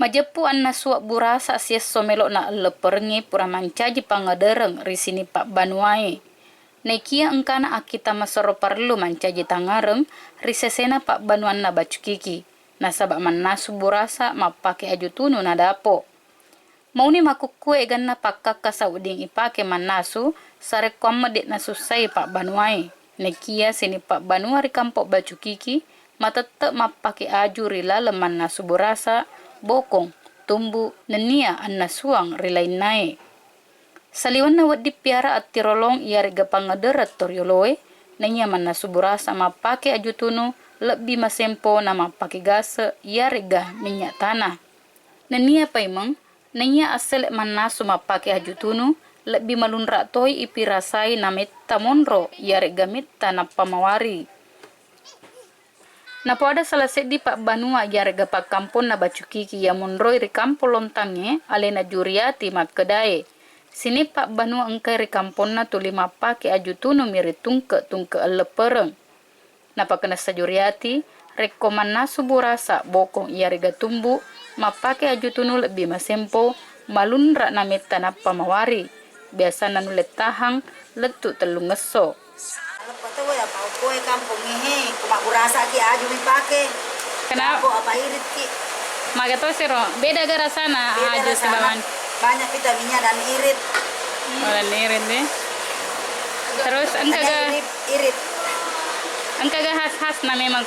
Majepu anna suak burasa sias somelok na leperenge pura mancaji pangadereng risini pak banuai. Nekia engkana akita masoro perlu mancaji tangareng risesena pak banuan na bacukiki. Nasabak manasu burasa mapake ajutunu na dapo. Mauni makukue ganna pakaka sauding ipake manasu sarek komedet na susai pak banuai. Nekia sini pak banua rikampok bacukiki matete mapake aju rila leman nasu burasa bokong, tumbu, nenia anna suang rilain nae. Saliwan na wadi piara at tirolong iarega pangederet torioloe, nenya manna suburasa mapake ajutunu, lebih masempo na mapake gase iarega minyak tanah. Nenia paimeng, nenya asel mannasu mapake ajutunu, lebih malunra toi ipirasai na metta monro iarega metta na pamawari. Napo ada salah sedi pak banua yarga pak kampon na bacukiki ya monroi rikampo lontange alena juriati mak kedai. Sini pak banua engkai rikampon na tuli mapake ajutunu miri tungke elepereng. Napa kena sajuriati rekoman nasu burasa bokong yarga tumbu mapake ajutunu lebih masempo malunra na meta na pamawari. Biasa nanulet tahang letu telung ngeso. Pato ya pau kue kampung ini kumak burasa ki aju dipake. Kenapa? Apa irit ki? Magato siro beda gara sana aju sebawan. Banyak vitaminnya dan irit. Dan irit deh. Terus engkaga irit. engkaga khas-khas na memang